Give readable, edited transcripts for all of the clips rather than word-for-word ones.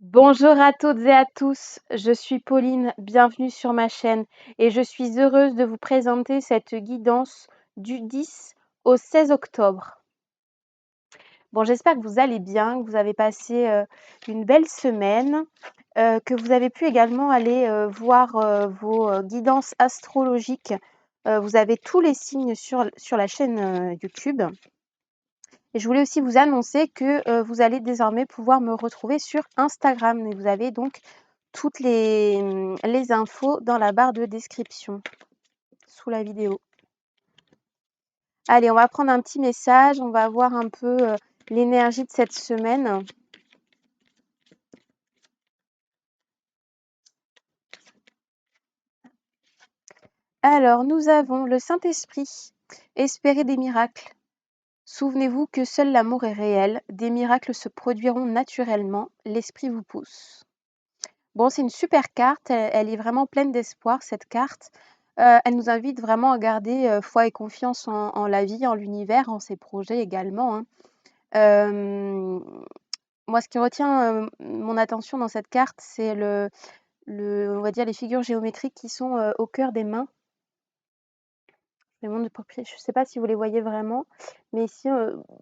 Bonjour à toutes et à tous, je suis Pauline, bienvenue sur ma chaîne et je suis heureuse de vous présenter cette guidance du 10 au 16 octobre. Bon, j'espère que vous allez bien, que vous avez passé une belle semaine, que vous avez pu également aller voir vos guidances astrologiques. Vous avez tous les signes sur la chaîne YouTube. Et je voulais aussi vous annoncer que vous allez désormais pouvoir me retrouver sur Instagram. Et vous avez donc toutes les infos dans la barre de description sous la vidéo. Allez, on va prendre un petit message, on va voir un peu l'énergie de cette semaine. Alors, nous avons le Saint-Esprit, espérez des miracles. Souvenez-vous que seul l'amour est réel, des miracles se produiront naturellement, l'esprit vous pousse. Bon, c'est une super carte, elle est vraiment pleine d'espoir, cette carte. Elle nous invite vraiment à garder foi et confiance en la vie, en l'univers, en ses projets également, hein. Moi, ce qui retient mon attention dans cette carte, c'est on va dire les figures géométriques qui sont au cœur des mains. Je ne sais pas si vous les voyez vraiment, mais ici,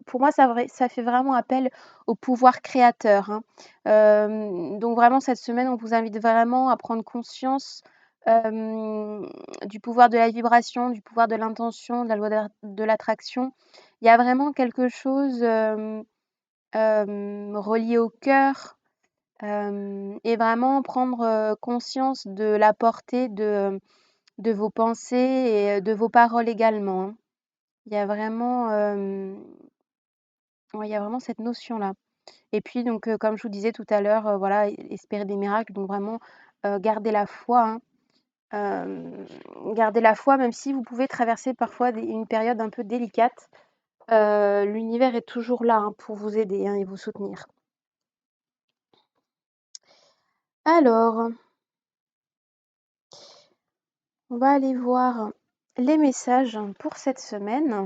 pour moi, ça fait vraiment appel au pouvoir créateur, hein. Donc vraiment, cette semaine, on vous invite vraiment à prendre conscience du pouvoir de la vibration, du pouvoir de l'intention, de la loi de l'attraction. Il y a vraiment quelque chose relié au cœur et vraiment prendre conscience de la portée de vos pensées et de vos paroles également, hein. Il y a vraiment, ouais, il y a vraiment cette notion-là. Et puis donc, comme je vous disais tout à l'heure, voilà, espérer des miracles, donc vraiment, garder la foi, hein. Garder la foi, même si vous pouvez traverser parfois une période un peu délicate, l'univers est toujours là, hein, pour vous aider, hein, et vous soutenir. Alors, on va aller voir les messages pour cette semaine,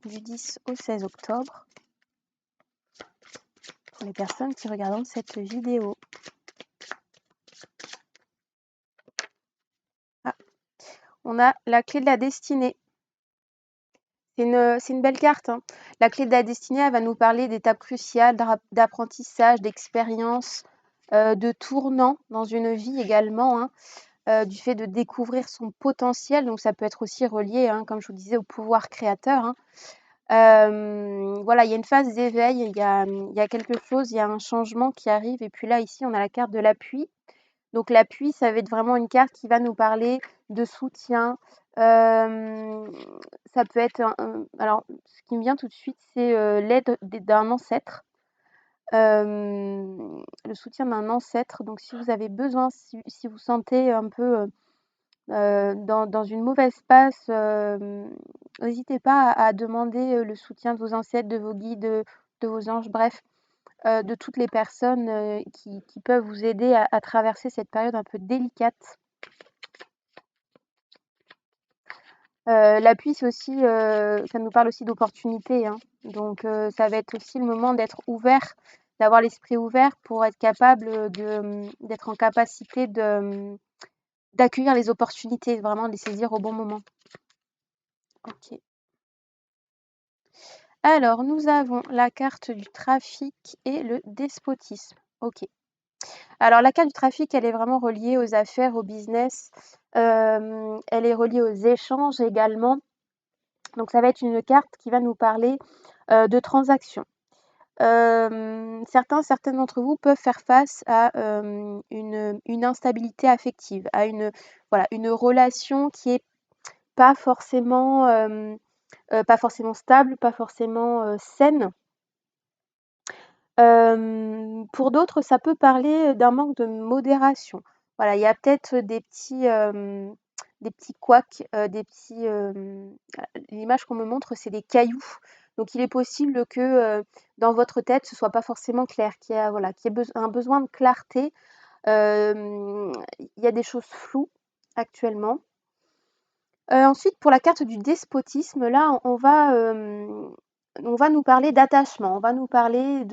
du 10 au 16 octobre, pour les personnes qui regarderont cette vidéo. Ah, on a la clé de la destinée. C'est une belle carte, hein. La clé de la destinée, elle va nous parler d'étapes cruciales, d'apprentissage, d'expérience, de tournant dans une vie également, hein, du fait de découvrir son potentiel. Donc ça peut être aussi relié, hein, comme je vous disais, au pouvoir créateur, hein. Voilà, il y a une phase d'éveil, il y a quelque chose, il y a un changement qui arrive. Et puis là, ici, on a la carte de l'appui. Donc l'appui, ça va être vraiment une carte qui va nous parler de soutien. Ça peut être alors ce qui me vient tout de suite, c'est, l'aide d'un ancêtre, le soutien d'un ancêtre. Donc si vous avez besoin, si vous sentez un peu, dans une mauvaise passe, n'hésitez pas à demander, le soutien de vos ancêtres, de vos guides, de vos anges, bref, de toutes les personnes, qui peuvent vous aider à traverser cette période un peu délicate. L'appui, c'est aussi, ça nous parle aussi d'opportunités, hein. Donc ça va être aussi le moment d'être ouvert, d'avoir l'esprit ouvert pour être capable, d'être en capacité d'accueillir les opportunités, vraiment de les saisir au bon moment. OK. Alors, nous avons la carte du trafic et le despotisme. OK. Alors, la carte du trafic, elle est vraiment reliée aux affaires, au business. Elle est reliée aux échanges également. Donc, ça va être une carte qui va nous parler de transactions. Certains d'entre vous peuvent faire face à une instabilité affective, à voilà, une relation qui est pas forcément, pas forcément stable, pas forcément saine. Pour d'autres, ça peut parler d'un manque de modération. Voilà, il y a peut-être des petits couacs, l'image qu'on me montre, c'est des cailloux. Donc il est possible que, dans votre tête, ce soit pas forcément clair, qu'il y a voilà, qu'il y ait un besoin de clarté. Il y a des choses floues actuellement. Ensuite, pour la carte du despotisme, là, on va nous parler d'attachement, on va nous parler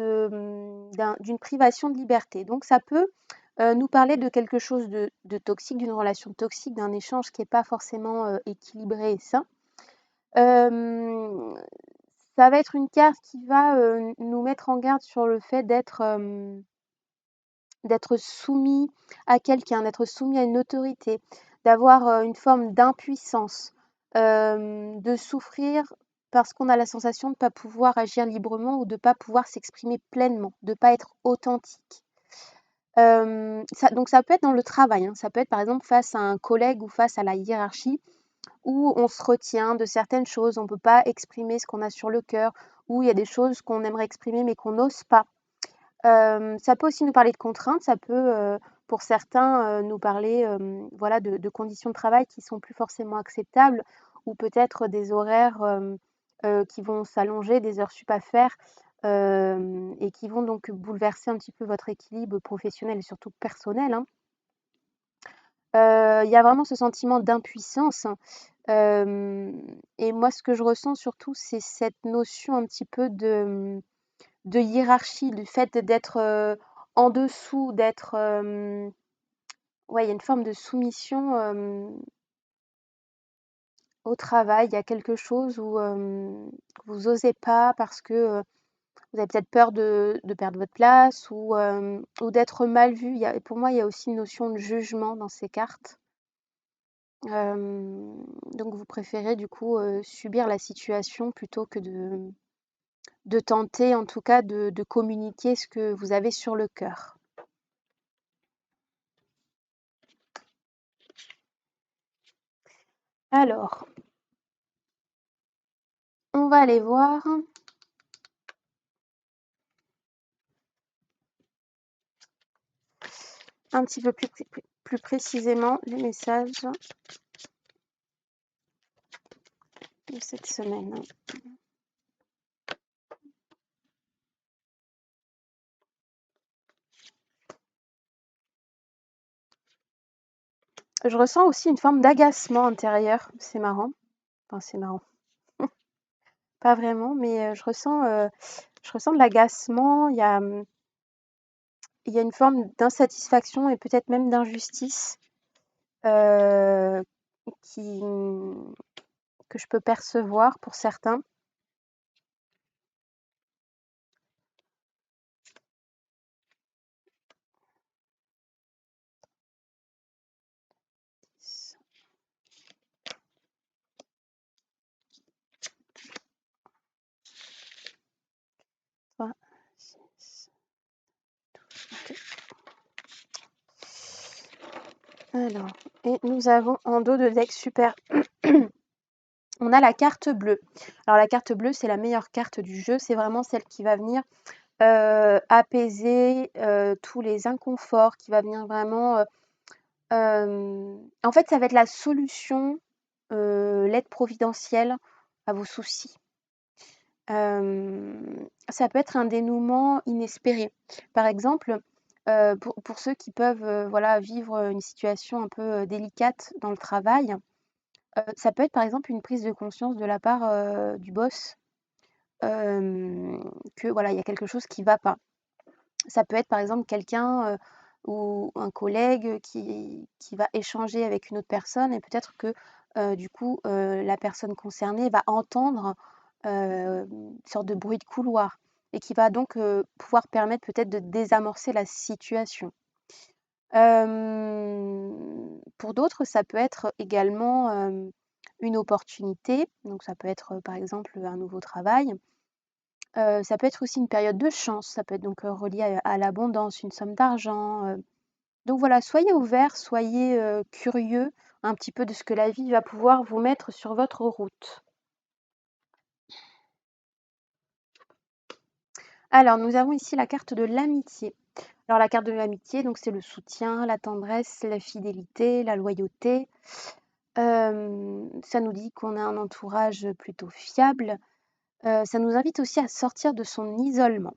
d'une privation de liberté. Donc ça peut nous parler de quelque chose de toxique, d'une relation toxique, d'un échange qui n'est pas forcément équilibré et sain. Ça va être une carte qui va nous mettre en garde sur le fait d'être soumis à quelqu'un, d'être soumis à une autorité, d'avoir une forme d'impuissance, de souffrir parce qu'on a la sensation de ne pas pouvoir agir librement ou de ne pas pouvoir s'exprimer pleinement, de ne pas être authentique. Donc ça peut être dans le travail, hein. Ça peut être par exemple face à un collègue ou face à la hiérarchie où on se retient de certaines choses, on ne peut pas exprimer ce qu'on a sur le cœur, où il y a des choses qu'on aimerait exprimer mais qu'on n'ose pas. Ça peut aussi nous parler de contraintes, ça peut, pour certains, nous parler, voilà, de conditions de travail qui sont plus forcément acceptables ou peut-être des horaires, qui vont s'allonger, des heures sup à faire, et qui vont donc bouleverser un petit peu votre équilibre professionnel et surtout personnel, hein. Il y a vraiment ce sentiment d'impuissance, hein, et moi ce que je ressens surtout, c'est cette notion un petit peu de hiérarchie, du fait d'être, en dessous, d'être, ouais, il y a une forme de soumission, au travail. Il y a quelque chose où, vous osez pas parce que, vous avez peut-être peur de perdre votre place ou d'être mal vu. Pour moi, il y a aussi une notion de jugement dans ces cartes. Donc vous préférez du coup, subir la situation plutôt que de tenter en tout cas de communiquer ce que vous avez sur le cœur. Alors, on va aller voir un petit peu plus précisément les messages de cette semaine. Je ressens aussi une forme d'agacement intérieur, c'est marrant. Enfin, c'est marrant. Pas vraiment, mais je ressens de l'agacement. Il y a une forme d'insatisfaction et peut-être même d'injustice euh, qui, que je peux percevoir pour certains. Trois, six, ok. Alors, et nous avons en dos de deck super. On a la carte bleue. Alors la carte bleue, c'est la meilleure carte du jeu. C'est vraiment celle qui va venir apaiser tous les inconforts, qui va venir vraiment... en fait, ça va être la solution, l'aide providentielle à vos soucis. Ça peut être un dénouement inespéré. Par exemple, pour ceux qui peuvent voilà, vivre une situation un peu délicate dans le travail, ça peut être par exemple une prise de conscience de la part du boss que voilà, il y a quelque chose qui ne va pas. Ça peut être par exemple quelqu'un ou un collègue qui va échanger avec une autre personne et peut-être que du coup la personne concernée va entendre une sorte de bruit de couloir et qui va donc pouvoir permettre peut-être de désamorcer la situation. Pour d'autres, ça peut être également une opportunité, donc ça peut être par exemple un nouveau travail. Ça peut être aussi une période de chance, ça peut être donc relié à l'abondance, une somme d'argent. Donc voilà, soyez ouverts, soyez curieux un petit peu de ce que la vie va pouvoir vous mettre sur votre route. Alors, nous avons ici la carte de l'amitié. Alors, la carte de l'amitié, donc c'est le soutien, la tendresse, la fidélité, la loyauté. Ça nous dit qu'on a un entourage plutôt fiable. Ça nous invite aussi à sortir de son isolement.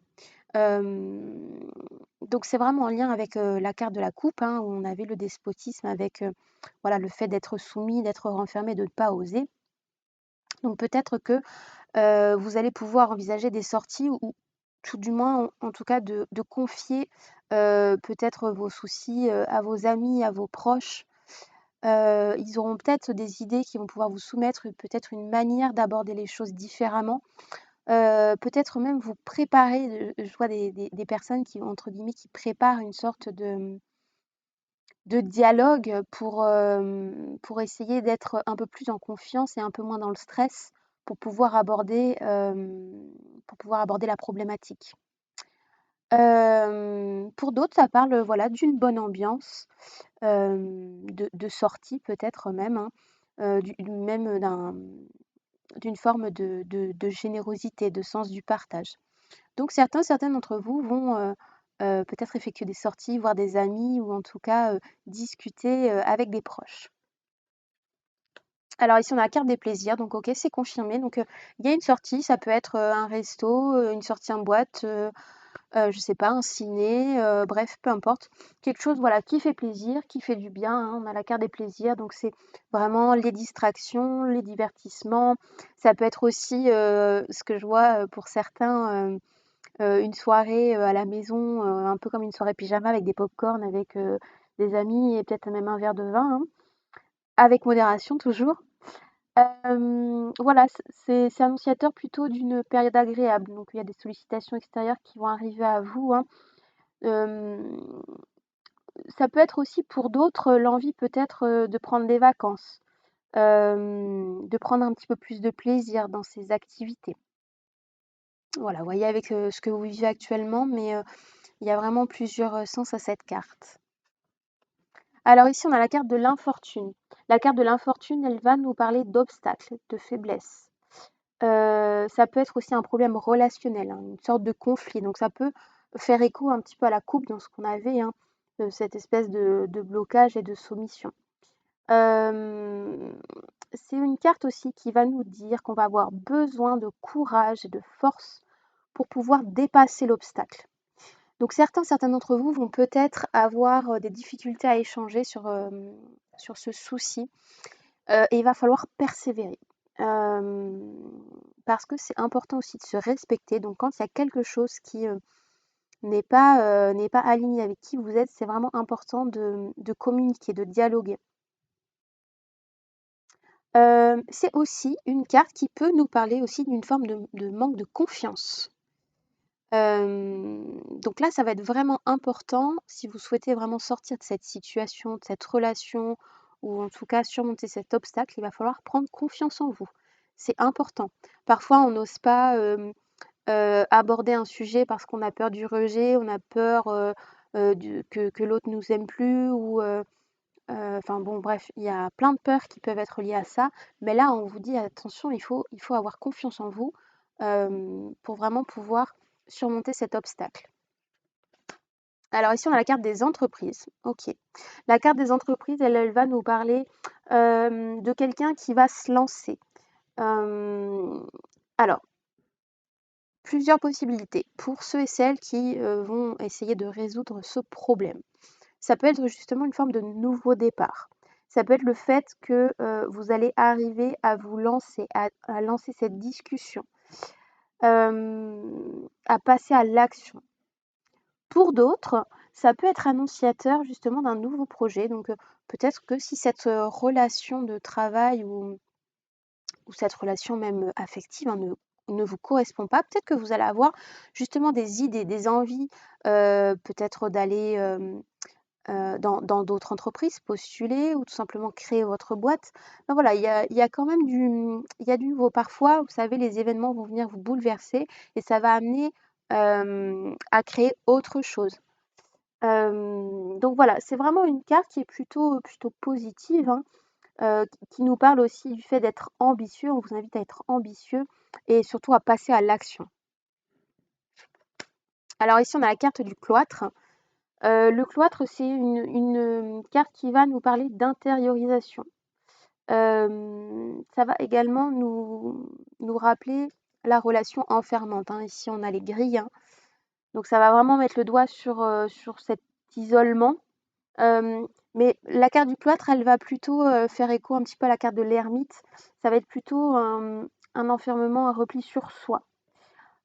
Donc c'est vraiment en lien avec la carte de la coupe, hein, où on avait le despotisme avec voilà, le fait d'être soumis, d'être renfermé, de ne pas oser. Donc peut-être que vous allez pouvoir envisager des sorties où tout du moins, en tout cas, de confier peut-être vos soucis à vos amis, à vos proches. Ils auront peut-être des idées qui vont pouvoir vous soumettre, peut-être une manière d'aborder les choses différemment. Peut-être même vous préparer, je vois des personnes qui, entre guillemets, qui préparent une sorte de dialogue pour essayer d'être un peu plus en confiance et un peu moins dans le stress pour pouvoir aborder la problématique. Pour d'autres, ça parle, voilà, d'une bonne ambiance, de sortie peut-être même, hein, même d'une forme de générosité, de sens du partage. Donc certaines d'entre vous vont, peut-être effectuer des sorties, voir des amis ou en tout cas, discuter, avec des proches. Alors ici, on a la carte des plaisirs, donc OK, c'est confirmé. Donc, il y a une sortie, ça peut être, un resto, une sortie en boîte, je sais pas, un ciné, bref, peu importe. Quelque chose, voilà, qui fait plaisir, qui fait du bien, hein. On a la carte des plaisirs, donc c'est vraiment les distractions, les divertissements. Ça peut être aussi, ce que je vois, pour certains, une soirée, à la maison, un peu comme une soirée pyjama avec des pop-corn, avec, des amis et peut-être même un verre de vin, hein, avec modération toujours. Voilà, c'est annonciateur plutôt d'une période agréable, donc il y a des sollicitations extérieures qui vont arriver à vous, hein. Hem, Ça peut être aussi pour d'autres, l'envie peut-être, de prendre des vacances, de prendre un petit peu plus de plaisir dans ces activités. Voilà, vous voyez avec, ce que vous vivez actuellement, mais, il y a vraiment plusieurs, sens à cette carte. Alors ici, on a la carte de l'infortune. La carte de l'infortune, elle va nous parler d'obstacles, de faiblesses. Ça peut être aussi un problème relationnel, hein, une sorte de conflit. Donc ça peut faire écho un petit peu à la coupe dans ce qu'on avait, hein, cette espèce de blocage et de soumission. Hem, c'est une carte aussi qui va nous dire qu'on va avoir besoin de courage et de force pour pouvoir dépasser l'obstacle. Donc certains d'entre vous vont peut-être avoir, des difficultés à échanger sur ce souci, et il va falloir persévérer. Hem, Parce que c'est important aussi de se respecter. Donc quand il y a quelque chose qui, n'est pas aligné avec qui vous êtes, c'est vraiment important de communiquer, de dialoguer. C'est aussi une carte qui peut nous parler aussi d'une forme de manque de confiance. Donc là, ça va être vraiment important si vous souhaitez vraiment sortir de cette situation, de cette relation ou en tout cas surmonter cet obstacle, il va falloir prendre confiance en vous. C'est important. Parfois, on n'ose pas, aborder un sujet parce qu'on a peur du rejet, on a peur, du que l'autre nous aime plus ou, enfin bon bref, il y a plein de peurs qui peuvent être liées à ça. Mais là, on vous dit: «Attention, il faut avoir confiance en vous, pour vraiment pouvoir surmonter cet obstacle». Alors ici, on a la carte des entreprises. OK. La carte des entreprises, elle va nous parler, de quelqu'un qui va se lancer. Hem, alors, plusieurs possibilités pour ceux et celles qui, vont essayer de résoudre ce problème. Ça peut être justement une forme de nouveau départ. Ça peut être le fait que, vous allez arriver à vous lancer, à lancer cette discussion, à passer à l'action. Pour d'autres, ça peut être annonciateur justement d'un nouveau projet. Donc, peut-être que si cette, relation de travail ou cette relation même, affective, hein, ne vous correspond pas, peut-être que vous allez avoir justement des idées, des envies, peut-être d'aller, dans d'autres entreprises, postuler ou tout simplement créer votre boîte. Ben voilà, il y a quand même il y a du nouveau. Parfois, vous savez, les événements vont venir vous bouleverser et ça va amener, à créer autre chose. Donc voilà, c'est vraiment une carte qui est plutôt positive, hein, qui nous parle aussi du fait d'être ambitieux. On vous invite à être ambitieux et surtout à passer à l'action. Alors ici, on a la carte du cloître. Le cloître, c'est une carte qui va nous parler d'intériorisation. Ça va également nous rappeler la relation enfermante, hein. Ici, on a les grilles, hein, donc ça va vraiment mettre le doigt sur cet isolement. Hem, mais la carte du cloître, elle va plutôt, faire écho un petit peu à la carte de l'ermite. Ça va être plutôt un enfermement, un repli sur soi.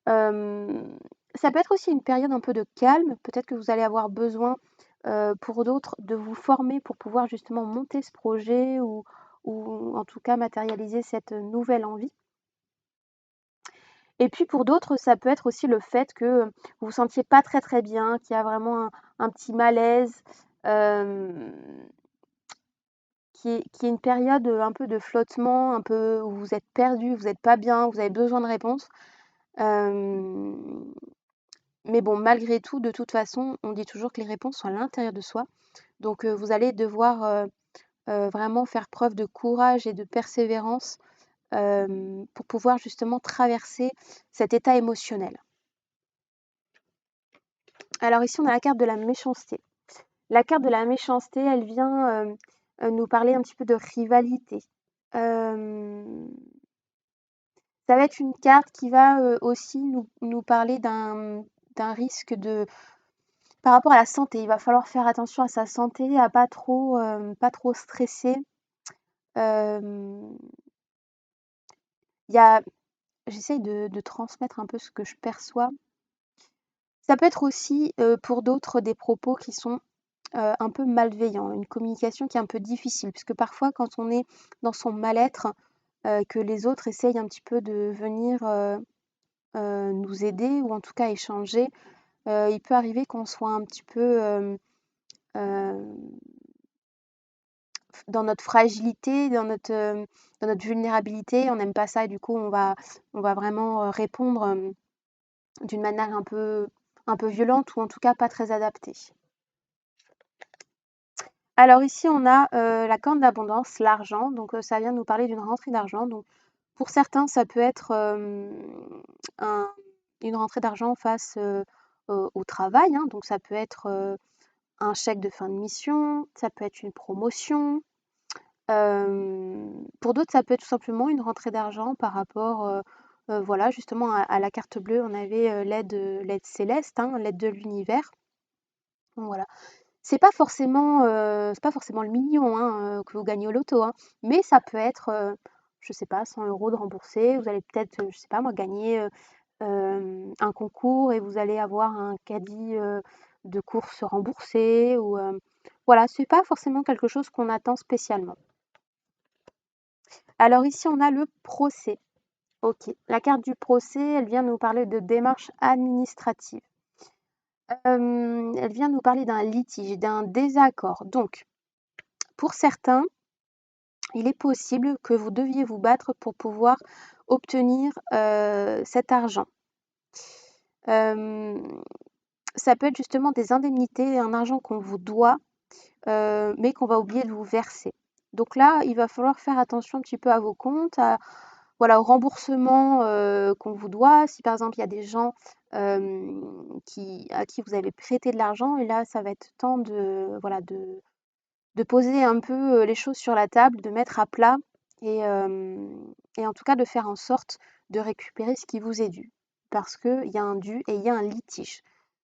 Hem, Ça peut être aussi une période un peu de calme. Peut-être que vous allez avoir besoin, pour d'autres, de vous former pour pouvoir justement monter ce projet ou en tout cas matérialiser cette nouvelle envie. Et puis pour d'autres, ça peut être aussi le fait que vous vous sentiez pas très très bien, qu'il y a vraiment un petit malaise, hem, qui est une période un peu de flottement, un peu où vous êtes perdu, vous n'êtes pas bien, vous avez besoin de réponses. Hem, mais bon, malgré tout, de toute façon, on dit toujours que les réponses sont à l'intérieur de soi. Donc vous allez devoir vraiment faire preuve de courage et de persévérance pour pouvoir justement traverser cet état émotionnel. Alors ici, on a la carte de la méchanceté. La carte de la méchanceté, elle vient nous parler un petit peu de rivalité. Euh, Ça va être une carte qui va aussi nous parler d'un risque par rapport à la santé. Il va falloir faire attention à sa santé, à pas trop stresser. Euh, il y a, J'essaye de transmettre un peu ce que je perçois. Ça peut être aussi pour d'autres des propos qui sont un peu malveillants, une communication qui est un peu difficile, puisque parfois quand on est dans son mal-être, que les autres essayent un petit peu de venir nous aider ou en tout cas échanger, il peut arriver qu'on soit un petit peu dans notre fragilité, dans notre vulnérabilité. On n'aime pas ça et du coup on va vraiment répondre d'une manière un peu violente ou en tout cas pas très adaptée. Alors ici, on a la corne d'abondance, l'argent. Donc ça vient nous parler d'une rentrée d'argent. Donc pour certains, ça peut être un- une rentrée d'argent face au travail, hein. Donc ça peut être un chèque de fin de mission, ça peut être une promotion. Pour d'autres, ça peut être tout simplement une rentrée d'argent par rapport, voilà, justement à la carte bleue, on avait l'aide céleste, hein, l'aide de l'univers. Donc voilà. C'est pas forcément le million, hein, que vous gagnez au loto, hein, mais ça peut être, je sais pas, 100 € de remboursés. Vous allez peut-être, je sais pas moi, gagner, un concours et vous allez avoir un caddie, de courses remboursé ou, voilà, c'est pas forcément quelque chose qu'on attend spécialement. Alors ici, on a le procès. OK. La carte du procès, elle vient nous parler de démarches administratives. Elle vient nous parler d'un litige, d'un désaccord. Donc pour certains, il est possible que vous deviez vous battre pour pouvoir obtenir cet argent. Euh, Ça peut être justement des indemnités, un argent qu'on vous doit, mais qu'on va oublier de vous verser. Donc là, il va falloir faire attention un petit peu à vos comptes, voilà, au remboursement qu'on vous doit. Si par exemple il y a des gens à qui vous avez prêté de l'argent, et là, ça va être temps voilà, de poser un peu les choses sur la table, de mettre à plat et en tout cas de faire en sorte de récupérer ce qui vous est dû. Parce qu'il y a un dû et il y a un litige.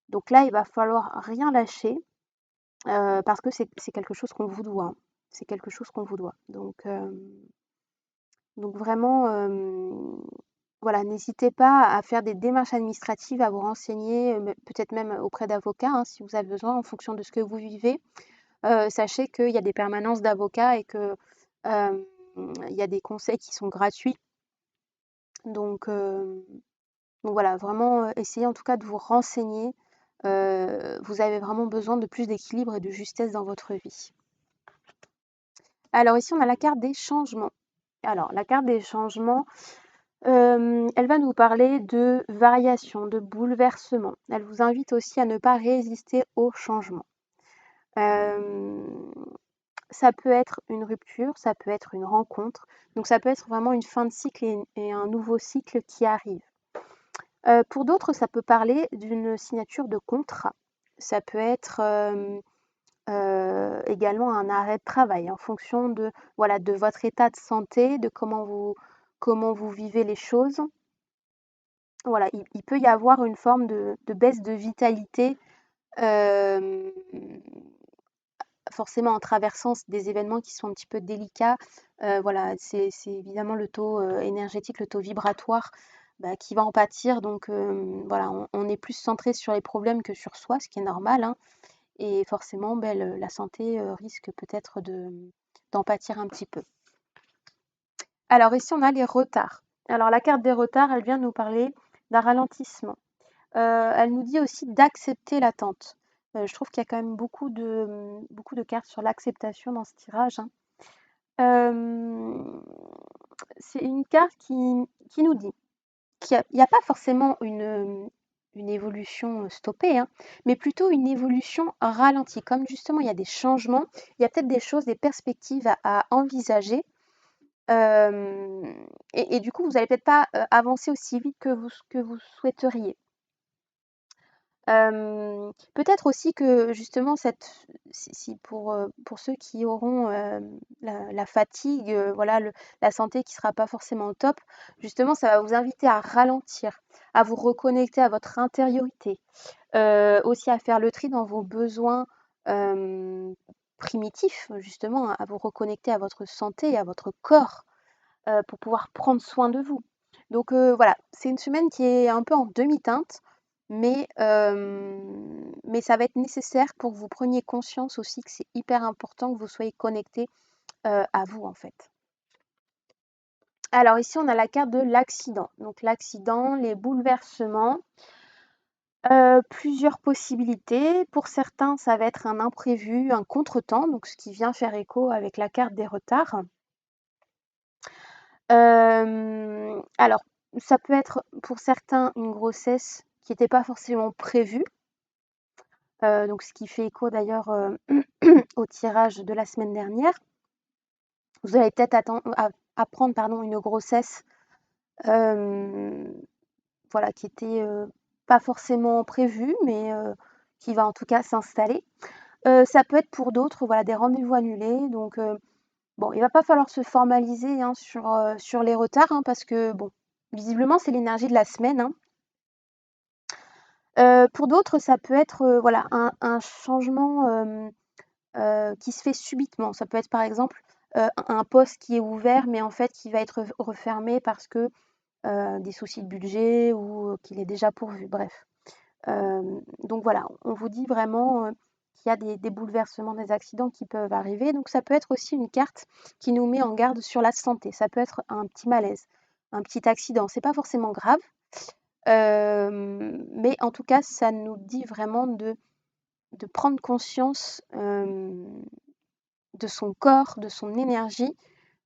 Donc là, il va falloir rien lâcher parce que c'est quelque chose qu'on vous doit, hein. C'est quelque chose qu'on vous doit. Donc vraiment, voilà, n'hésitez pas à faire des démarches administratives, à vous renseigner, peut-être même auprès d'avocats, hein, si vous avez besoin, en fonction de ce que vous vivez. Sachez qu'il y a des permanences d'avocats et que il y a des conseils qui sont gratuits. Donc, donc voilà, vraiment essayez en tout cas de vous renseigner. Vous avez vraiment besoin de plus d'équilibre et de justesse dans votre vie. Alors ici, on a la carte des changements. Alors, la carte des changements, elle va nous parler de variation, de bouleversement. Elle vous invite aussi à ne pas résister au changement. Ça peut être une rupture, ça peut être une rencontre, donc ça peut être vraiment une fin de cycle et un nouveau cycle qui arrive. Pour d'autres, ça peut parler d'une signature de contrat. Ça peut être également un arrêt de travail en fonction de, voilà, de votre état de santé, de comment vous vivez les choses. Voilà, il peut y avoir une forme de baisse de vitalité forcément en traversant des événements qui sont un petit peu délicats. Voilà, c'est évidemment le taux énergétique, le taux vibratoire qui va en pâtir. Donc voilà, on est plus centré sur les problèmes que sur soi, ce qui est normal, hein. Et forcément, la santé risque peut-être d'en pâtir un petit peu. Alors ici, on a les retards. Alors la carte des retards, elle vient nous parler d'un ralentissement. Elle nous dit aussi d'accepter l'attente. Je trouve qu'il y a quand même beaucoup de cartes sur l'acceptation dans ce tirage, hein. C'est une carte qui nous dit qu'il n'y a pas forcément une évolution stoppée, hein, mais plutôt une évolution ralentie. Comme justement il y a des changements, il y a peut-être des choses, des perspectives à envisager. Et du coup, vous n'allez peut-être pas avancer aussi vite que vous souhaiteriez. Peut-être aussi que justement si pour ceux qui auront, la fatigue, voilà la santé qui sera pas forcément au top, justement ça va vous inviter à ralentir, à vous reconnecter à votre intériorité, aussi à faire le tri dans vos besoins, primitifs, justement à vous reconnecter à votre santé, à votre corps, pour pouvoir prendre soin de vous. Donc voilà, c'est une semaine qui est un peu en demi-teinte, mais ça va être nécessaire pour que vous preniez conscience aussi que c'est hyper important que vous soyez connecté à vous en fait. Alors ici, on a la carte de l'accident. Donc l'accident, les bouleversements, plusieurs possibilités. Pour certains, ça va être un imprévu, un contretemps, donc ce qui vient faire écho avec la carte des retards. Alors, ça peut être pour certains une grossesse qui n'était pas forcément prévue, donc ce qui fait écho d'ailleurs au tirage de la semaine dernière. Vous allez peut-être apprendre pardon, une grossesse voilà, qui était pas forcément prévue, mais qui va en tout cas s'installer. Ça peut être pour d'autres voilà, des rendez-vous annulés, donc bon, il va pas falloir se formaliser hein, sur les retards, hein, parce que bon, visiblement, c'est l'énergie de la semaine, hein. Pour d'autres, ça peut être, voilà, un changement, qui se fait subitement. Ça peut être, par exemple, un poste qui est ouvert, mais en fait qui va être refermé parce que, des soucis de budget ou, qu'il est déjà pourvu, bref. Donc voilà, on vous dit vraiment, qu'il y a des bouleversements, des accidents qui peuvent arriver. Donc ça peut être aussi une carte qui nous met en garde sur la santé. Ça peut être un petit malaise, un petit accident. C'est pas forcément grave, mais en tout cas, ça nous dit vraiment de prendre conscience, de son corps, de son énergie,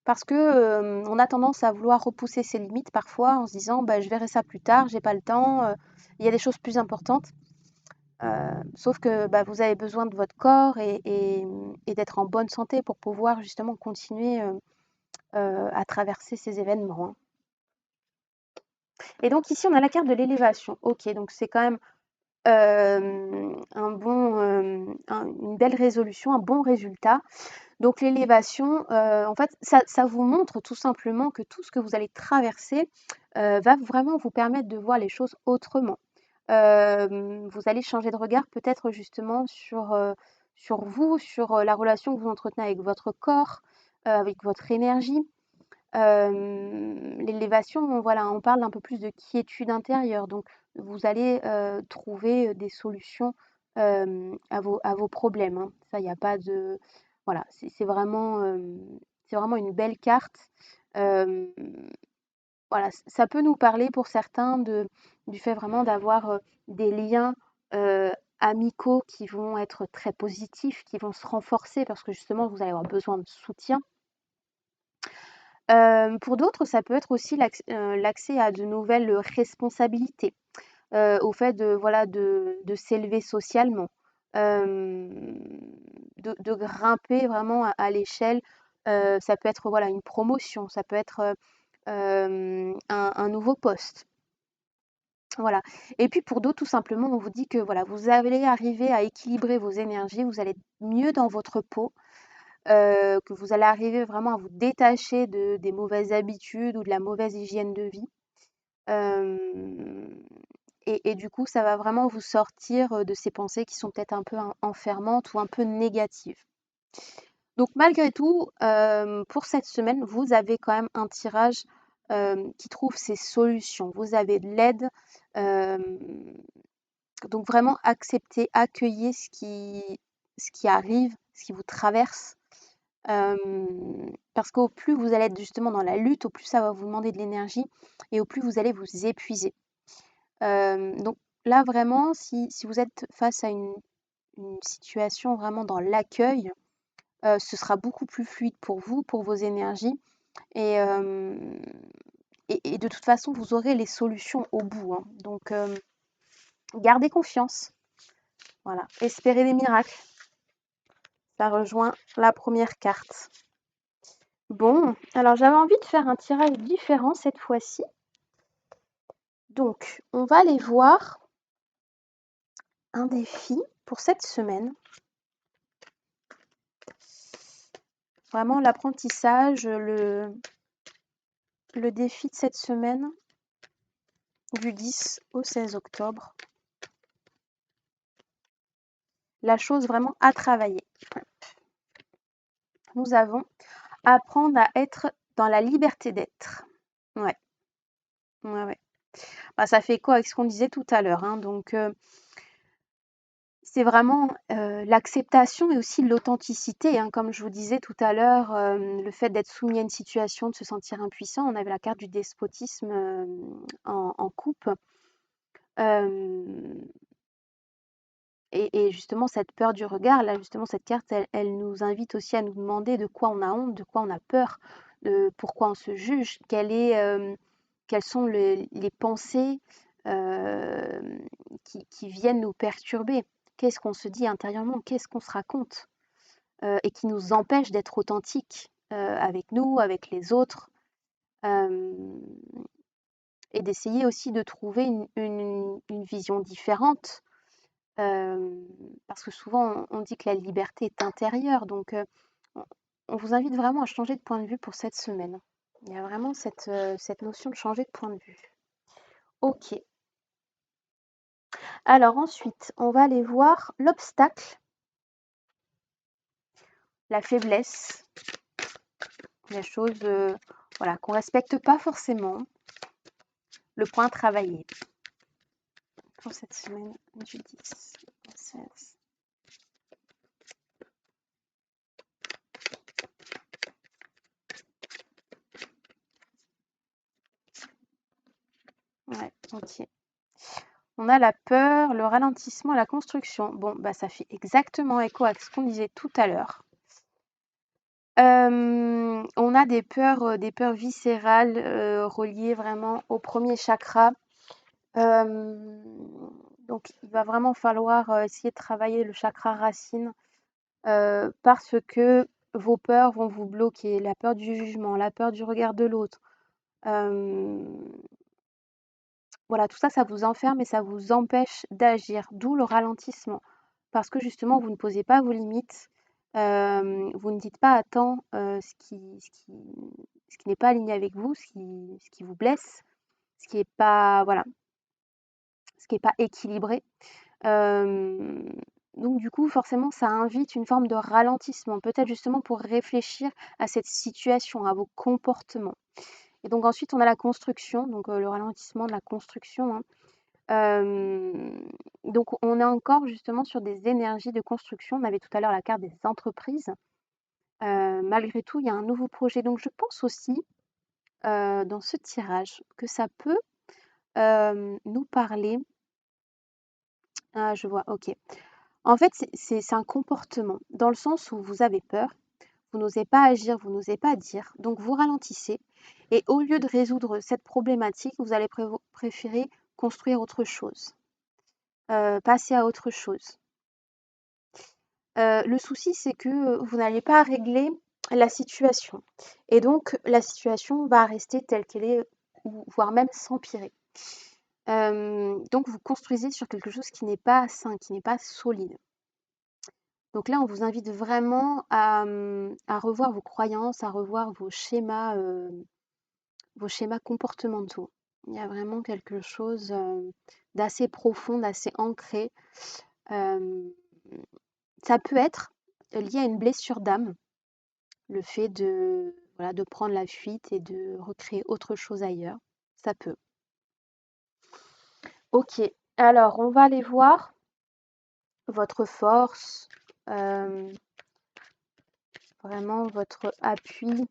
parce que, on a tendance à vouloir repousser ses limites parfois en se disant: «Bah, je verrai ça plus tard, j'ai pas le temps, il y a des choses plus importantes». Sauf que, bah, vous avez besoin de votre corps et d'être en bonne santé pour pouvoir justement continuer, à traverser ces événements, hein. Et donc ici, on a la carte de l'élévation. OK, donc c'est quand même, une belle résolution, un bon résultat. Donc l'élévation, en fait, ça vous montre tout simplement que tout ce que vous allez traverser, va vraiment vous permettre de voir les choses autrement. Vous allez changer de regard peut-être justement sur vous, sur, la relation que vous entretenez avec votre corps, avec votre énergie. L'élévation, voilà, on parle d'un peu plus de quiétude intérieure, donc vous allez, trouver, des solutions, à vos problèmes, hein. Ça, il y a pas de voilà, c'est vraiment une belle carte. Hem, voilà, ça peut nous parler pour certains du fait vraiment d'avoir, des liens, amicaux qui vont être très positifs, qui vont se renforcer parce que justement vous allez avoir besoin de soutien. Pour d'autres, ça peut être aussi l'accès à de nouvelles responsabilités, au fait de voilà, de s'élever socialement, de grimper vraiment à l'échelle. Ça peut être, voilà, une promotion, ça peut être, un nouveau poste, voilà. Et puis pour d'autres, tout simplement, on vous dit que, voilà, vous allez arriver à équilibrer vos énergies, vous allez être mieux dans votre peau. Que vous allez arriver vraiment à vous détacher des mauvaises habitudes ou de la mauvaise hygiène de vie. Hem et du coup, ça va vraiment vous sortir, de ces pensées qui sont peut-être un peu enfermantes ou un peu négatives. Donc malgré tout, pour cette semaine, vous avez quand même un tirage, qui trouve ces solutions. Vous avez de l'aide. Donc vraiment accepter, accueillir ce qui arrive, ce qui vous traverse. Parce qu'au plus vous allez être justement dans la lutte, au plus ça va vous demander de l'énergie et au plus vous allez vous épuiser. Donc là vraiment, si vous êtes face à une situation vraiment dans l'accueil, ce sera beaucoup plus fluide pour vous, pour vos énergies. Et, et de toute façon, vous aurez les solutions au bout, hein. Donc gardez confiance. Voilà, espérez des miracles. Ça rejoint la première carte. Bon, alors j'avais envie de faire un tirage différent cette fois-ci. Donc, on va aller voir un défi pour cette semaine. Vraiment l'apprentissage, le défi de cette semaine du 10 au 16 octobre. La chose vraiment à travailler. Nous avons apprendre à être dans la liberté d'être. Ouais, ouais. Bah, ça fait quoi avec ce qu'on disait tout à l'heure, hein. Donc, c'est vraiment l'acceptation et aussi l'authenticité, hein. Comme je vous disais tout à l'heure, le fait d'être soumis à une situation, de se sentir impuissant. On avait la carte du despotisme en coupe. Et justement, cette peur du regard, là, justement, cette carte, elle nous invite aussi à nous demander de quoi on a honte, de quoi on a peur, de pourquoi on se juge, quelles sont les pensées qui viennent nous perturber. Qu'est-ce qu'on se dit intérieurement, qu'est-ce qu'on se raconte et qui nous empêche d'être authentique avec nous, avec les autres. Et d'essayer aussi de trouver une vision différente. Parce que souvent, on dit que la liberté est intérieure. Donc, on vous invite vraiment à changer de point de vue pour cette semaine. Il y a vraiment cette notion de changer de point de vue. Ok. Alors ensuite, on va aller voir l'obstacle, la faiblesse, les choses voilà, qu'on ne respecte pas forcément, le point à travailler pour cette semaine du 10 au 16. Ouais, ok. On a la peur, le ralentissement, la construction. Bon, bah ça fait exactement écho à ce qu'on disait tout à l'heure. On a des peurs viscérales reliées vraiment au premier chakra. Donc, il va vraiment falloir essayer de travailler le chakra racine parce que vos peurs vont vous bloquer. La peur du jugement, la peur du regard de l'autre. Voilà, tout ça, ça vous enferme et ça vous empêche d'agir, d'où le ralentissement. Parce que justement, vous ne posez pas vos limites, vous ne dites pas à temps ce qui n'est pas aligné avec vous, ce qui vous blesse, ce qui n'est pas, voilà, ce qui est pas équilibré. Donc du coup, forcément, ça invite une forme de ralentissement, peut-être justement pour réfléchir à cette situation, à vos comportements. Et donc ensuite, on a la construction, donc le ralentissement de la construction, hein. Donc on est encore justement sur des énergies de construction. On avait tout à l'heure la carte des entreprises. Malgré tout, il y a un nouveau projet. Donc je pense aussi dans ce tirage que ça peut nous parler. Ah, je vois, ok. En fait, c'est un comportement dans le sens où vous avez peur, vous n'osez pas agir, vous n'osez pas dire, donc vous ralentissez. Et au lieu de résoudre cette problématique, vous allez préférer construire autre chose, passer à autre chose. Le souci, c'est que vous n'allez pas régler la situation. Et donc, la situation va rester telle qu'elle est, voire même s'empirer. Donc, vous construisez sur quelque chose qui n'est pas sain, qui n'est pas solide. Donc là, on vous invite vraiment à revoir vos croyances, à revoir vos schémas comportementaux. Il y a vraiment quelque chose d'assez profond, d'assez ancré. Ça peut être lié à une blessure d'âme, le fait de voilà, de prendre la fuite et de recréer autre chose ailleurs. Ça peut. Ok, alors on va aller voir votre force, vraiment votre appui,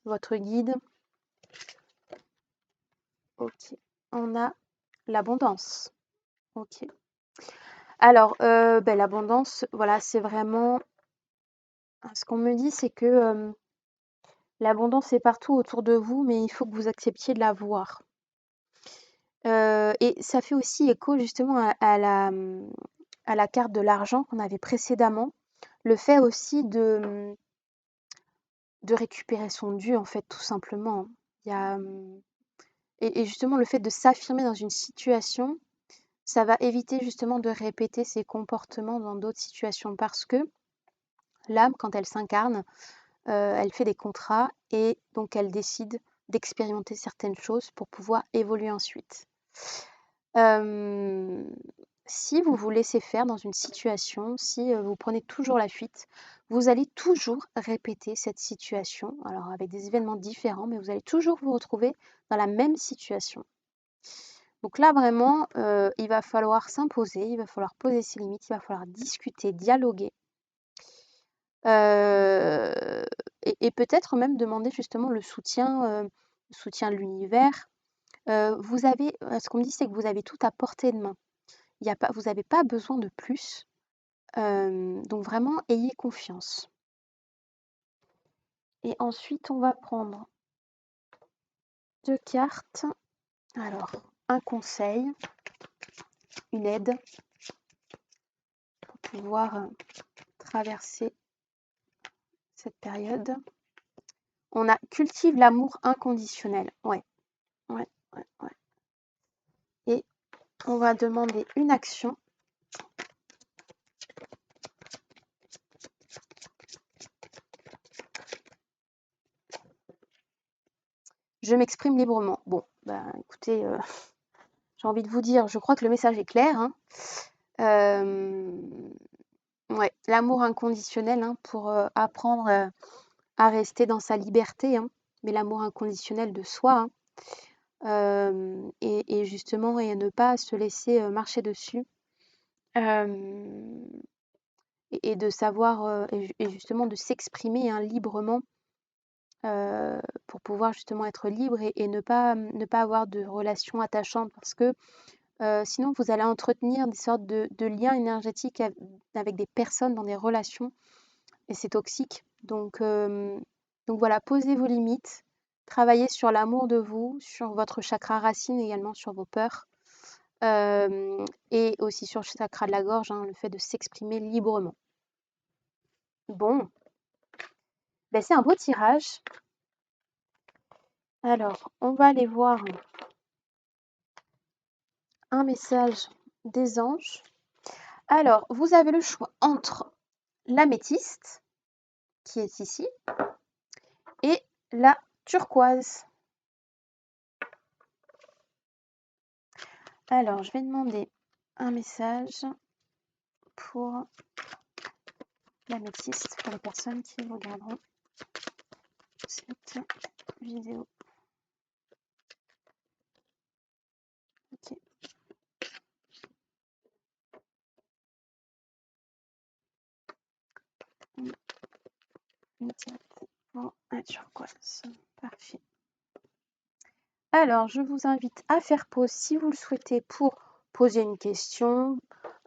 votre guide. Ok, on a l'abondance. Ok. Alors, l'abondance, voilà, c'est vraiment ce qu'on me dit, c'est que l'abondance est partout autour de vous, mais il faut que vous acceptiez de la voir. Et ça fait aussi écho justement à la carte de l'argent qu'on avait précédemment. Le fait aussi de récupérer son dû, en fait, tout simplement. Il y a, et justement, le fait de s'affirmer dans une situation, ça va éviter justement de répéter ces comportements dans d'autres situations parce que l'âme, quand elle s'incarne, elle fait des contrats et donc elle décide d'expérimenter certaines choses pour pouvoir évoluer ensuite. Si vous vous laissez faire dans une situation, si vous prenez toujours la fuite, vous allez toujours répéter cette situation, alors avec des événements différents, mais vous allez toujours vous retrouver dans la même situation. Donc là, vraiment, il va falloir s'imposer, il va falloir poser ses limites, il va falloir discuter, dialoguer. Et peut-être même demander justement le soutien de l'univers. Vous avez, ce qu'on me dit, c'est que vous avez tout à portée de main. Vous n'avez pas besoin de plus. Donc vraiment, ayez confiance. Et ensuite, on va prendre 2 cartes. Alors, un conseil, une aide pour pouvoir traverser cette période. On a cultive l'amour inconditionnel. Ouais, ouais, ouais, ouais. Et on va demander une action. Je m'exprime librement. Bon, écoutez, j'ai envie de vous dire, je crois que le message est clair, hein. Ouais, l'amour inconditionnel, hein, pour apprendre à rester dans sa liberté, hein, mais l'amour inconditionnel de soi, hein, et justement, et à ne pas se laisser marcher dessus, et de savoir, et justement de s'exprimer, hein, librement, pour pouvoir justement être libre et ne pas avoir de relations attachantes parce que sinon vous allez entretenir des sortes de liens énergétiques avec des personnes dans des relations et c'est toxique. Donc voilà, posez vos limites, travaillez sur l'amour de vous, sur votre chakra racine également, sur vos peurs, et aussi sur le chakra de la gorge, hein, le fait de s'exprimer librement. Bon, c'est un beau tirage. Alors, on va aller voir un message des anges. Alors, vous avez le choix entre l'améthyste, qui est ici, et la turquoise. Alors, je vais demander un message pour l'améthyste, pour les personnes qui regarderont cette vidéo. Ok. Pour la turquoise. Parfait. Alors, je vous invite à faire pause si vous le souhaitez pour poser une question,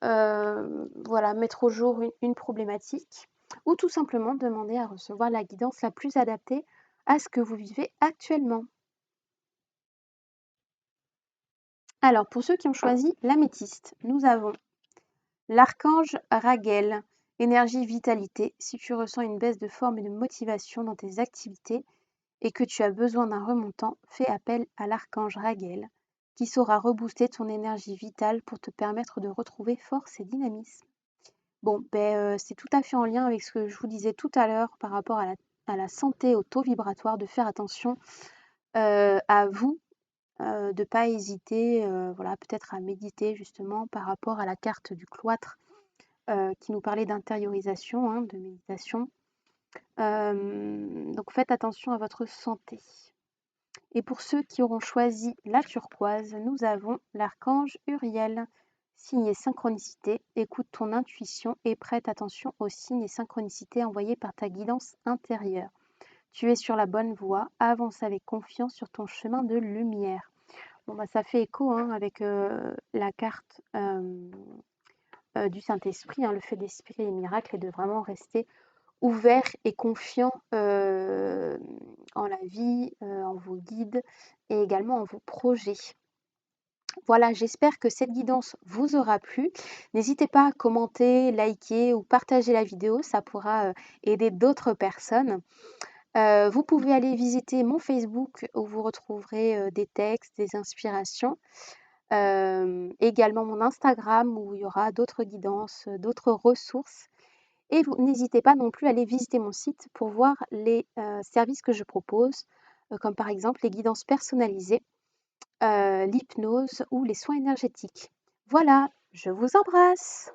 voilà, mettre au jour une problématique ou tout simplement demander à recevoir la guidance la plus adaptée à ce que vous vivez actuellement. Alors, pour ceux qui ont choisi l'améthyste, nous avons l'archange Raguel, énergie vitalité. Si tu ressens une baisse de forme et de motivation dans tes activités et que tu as besoin d'un remontant, fais appel à l'archange Raguel qui saura rebooster ton énergie vitale pour te permettre de retrouver force et dynamisme. Bon, c'est tout à fait en lien avec ce que je vous disais tout à l'heure par rapport à la santé, au taux vibratoire, de faire attention à vous, de ne pas hésiter, voilà, peut-être à méditer justement par rapport à la carte du cloître qui nous parlait d'intériorisation, hein, de méditation. Donc faites attention à votre santé. Et pour ceux qui auront choisi la turquoise, nous avons l'archange Uriel. Signe et synchronicité, écoute ton intuition et prête attention aux signes et synchronicités envoyés par ta guidance intérieure. Tu es sur la bonne voie, avance avec confiance sur ton chemin de lumière. Bon, bah, ça fait écho hein, avec la carte du Saint-Esprit, hein, le fait d'espérer les miracles et de vraiment rester ouvert et confiant en la vie, en vos guides et également en vos projets. Voilà, j'espère que cette guidance vous aura plu. N'hésitez pas à commenter, liker ou partager la vidéo, ça pourra aider d'autres personnes. Vous pouvez aller visiter mon Facebook où vous retrouverez des textes, des inspirations. Également mon Instagram où il y aura d'autres guidances, d'autres ressources. Et vous n'hésitez pas non plus à aller visiter mon site pour voir les services que je propose, comme par exemple les guidances personnalisées, l'hypnose ou les soins énergétiques. Voilà, je vous embrasse.